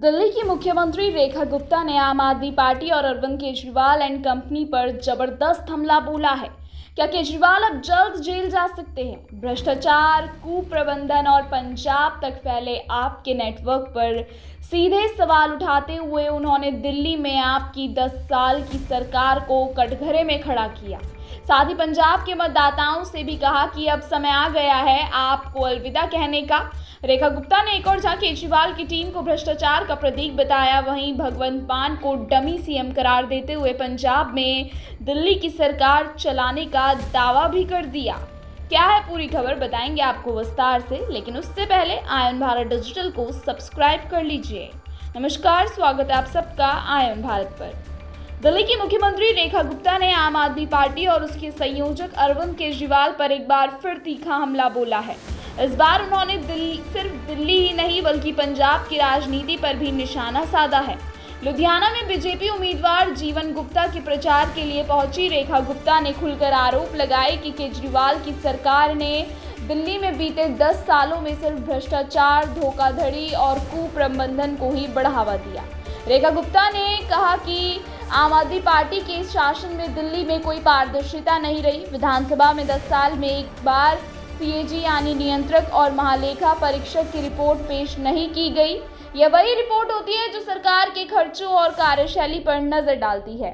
दिल्ली की मुख्यमंत्री रेखा गुप्ता ने आम आदमी पार्टी और अरविंद केजरीवाल एंड कंपनी पर जबरदस्त हमला बोला है। क्या केजरीवाल अब जल्द जेल जा सकते हैं? भ्रष्टाचार, कुप्रबंधन और पंजाब तक फैले आपके नेटवर्क पर सीधे सवाल उठाते हुए उन्होंने दिल्ली में आपकी 10 साल की सरकार को कटघरे में खड़ा किया। साथ ही पंजाब के मतदाताओं से भी कहा कि अब समय आ गया है आपको अलविदा कहने का। रेखा गुप्ता ने एक और जहां केजरीवाल की टीम को भ्रष्टाचार का प्रतीक बताया, वहीं भगवंत मान को डमी सीएम करार देते हुए पंजाब में दिल्ली की सरकार चलाने का दावा भी कर दिया। क्या है पूरी खबर, बताएंगे आपको विस्तार से, लेकिन उससे पहले आयन भारत डिजिटल को सब्सक्राइब कर लीजिए। नमस्कार, स्वागत है आप सबका आयन भारत पर। दिल्ली की मुख्यमंत्री रेखा गुप्ता ने आम आदमी पार्टी और उसके संयोजक अरविंद केजरीवाल पर एक बार फिर तीखा हमला बोला है। इस बार उन्होंने सिर्फ दिल्ली ही नहीं बल्कि पंजाब की राजनीति पर भी निशाना साधा है। लुधियाना में बीजेपी उम्मीदवार जीवन गुप्ता के प्रचार के लिए पहुंची रेखा गुप्ता ने खुलकर आरोप लगाए कि केजरीवाल की सरकार ने दिल्ली में बीते 10 सालों में सिर्फ भ्रष्टाचार, धोखाधड़ी और कुप्रबंधन को ही बढ़ावा दिया। रेखा गुप्ता ने कहा कि आम आदमी पार्टी के शासन में दिल्ली में कोई पारदर्शिता नहीं रही। विधानसभा में 10 साल में एक बार सीएजी यानी नियंत्रक और महालेखा परीक्षक की रिपोर्ट पेश नहीं की गई। यह वही रिपोर्ट होती है जो सरकार के खर्चों और कार्यशैली पर नजर डालती है।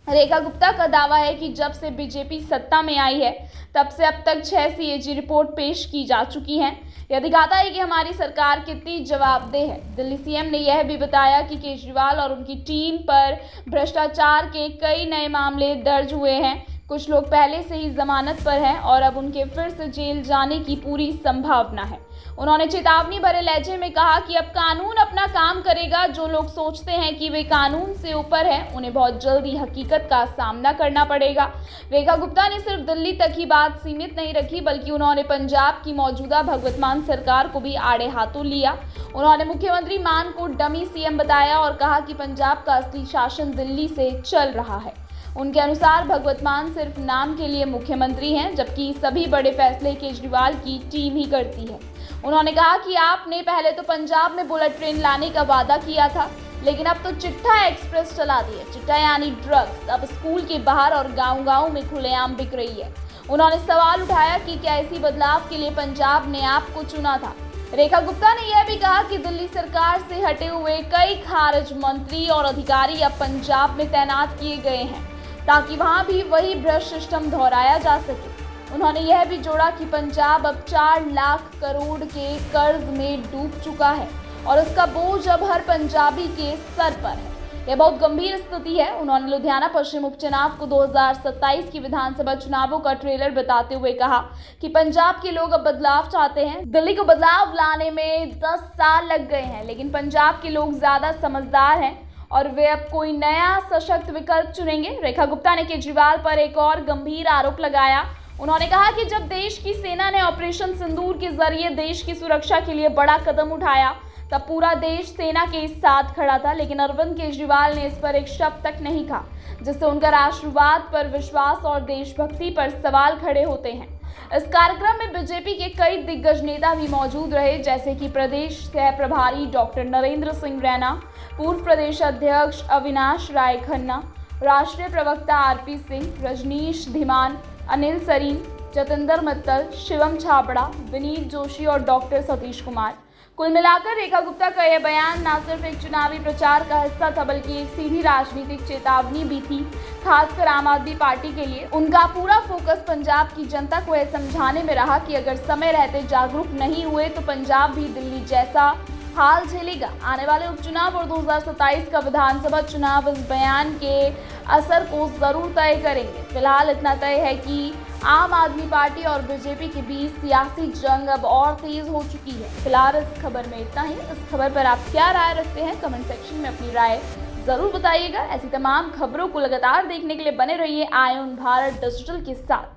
रेखा गुप्ता का दावा है कि जब से बीजेपी सत्ता में आई है तब से अब तक 6 सीएजी रिपोर्ट पेश की जा चुकी हैं। यह दिखाता है कि हमारी सरकार कितनी जवाबदेह है। दिल्ली सीएम ने यह भी बताया कि केजरीवाल और उनकी टीम पर भ्रष्टाचार के कई नए मामले दर्ज हुए हैं। कुछ लोग पहले से ही जमानत पर हैं और अब उनके फिर से जेल जाने की पूरी संभावना है। उन्होंने चेतावनी भरे लहजे में कहा कि अब कानून अपना काम करेगा। जो लोग सोचते हैं कि वे कानून से ऊपर हैं, उन्हें बहुत जल्दी हकीकत का सामना करना पड़ेगा। रेखा गुप्ता ने सिर्फ दिल्ली तक ही बात सीमित नहीं रखी, बल्कि उन्होंने पंजाब की मौजूदा भगवंत मान सरकार को भी आड़े हाथों लिया। उन्होंने मुख्यमंत्री मान को डमी सीएम बताया और कहा कि पंजाब का असली शासन दिल्ली से चल रहा है। उनके अनुसार भगवंत मान सिर्फ नाम के लिए मुख्यमंत्री हैं, जबकि सभी बड़े फैसले केजरीवाल की टीम ही करती है। उन्होंने कहा कि आपने पहले तो पंजाब में बुलेट ट्रेन लाने का वादा किया था, लेकिन अब तो चिट्ठा एक्सप्रेस चला दी है। चिट्ठा यानी ड्रग्स अब स्कूल के बाहर और गांव-गांव में खुलेआम बिक रही है। उन्होंने सवाल उठाया कि क्या इसी बदलाव के लिए पंजाब ने आपको चुना था। रेखा गुप्ता ने यह भी कहा कि दिल्ली सरकार से हटे हुए कई खारिज मंत्री और अधिकारी अब पंजाब में तैनात किए गए हैं ताकि वहां भी वही भ्रष्ट सिस्टम दोहराया जा सके। उन्होंने यह भी जोड़ा कि पंजाब अब 4 लाख करोड़ के कर्ज में डूब चुका है और उसका बोझ अब हर पंजाबी के सर पर है। यह बहुत गंभीर स्थिति है। उन्होंने लुधियाना पश्चिम उपचुनाव को 2027 की विधानसभा चुनावों का ट्रेलर बताते हुए कहा कि पंजाब के लोग अब बदलाव चाहते हैं। दिल्ली को बदलाव लाने में 10 साल लग गए हैं, लेकिन पंजाब के लोग ज्यादा समझदार हैं और वे अब कोई नया सशक्त विकल्प चुनेंगे। रेखा गुप्ता ने केजरीवाल पर एक और गंभीर आरोप लगाया। उन्होंने कहा कि जब देश की सेना ने ऑपरेशन सिंदूर के जरिए देश की सुरक्षा के लिए बड़ा कदम उठाया तब पूरा देश सेना के साथ खड़ा था, लेकिन अरविंद केजरीवाल ने इस पर एक शब्द तक नहीं कहा, जिससे उनका राष्ट्रवाद पर विश्वास और देशभक्ति पर सवाल खड़े होते हैं। इस कार्यक्रम में बीजेपी के कई दिग्गज नेता भी मौजूद रहे, जैसे कि प्रदेश सह प्रभारी डॉक्टर नरेंद्र सिंह रैना, पूर्व प्रदेश अध्यक्ष अविनाश राय खन्ना, राष्ट्रीय प्रवक्ता आरपी सिंह, रजनीश धीमान, अनिल सरीन, जतेंद्र मित्तल, शिवम छाबड़ा, विनीत जोशी और डॉक्टर सतीश कुमार। कुल मिलाकर रेखा गुप्ता का यह बयान न सिर्फ एक चुनावी प्रचार का हिस्सा था, बल्कि एक सीधी राजनीतिक चेतावनी भी थी, खासकर आम आदमी पार्टी के लिए। उनका पूरा फोकस पंजाब की जनता को यह समझाने में रहा कि अगर समय रहते जागरूक नहीं हुए तो पंजाब भी दिल्ली जैसा हाल झेलेगा। आने वाले उपचुनाव और 2027 का विधानसभा चुनाव इस बयान के असर को जरूर तय करेंगे। फिलहाल इतना तय है कि आम आदमी पार्टी और बीजेपी के बीच सियासी जंग अब और तेज हो चुकी है। फिलहाल इस खबर में इतना ही। इस खबर पर आप क्या राय रखते हैं, कमेंट सेक्शन में अपनी राय जरूर बताइएगा। ऐसी तमाम खबरों को लगातार देखने के लिए बने रहिए आयन भारत डिजिटल के साथ।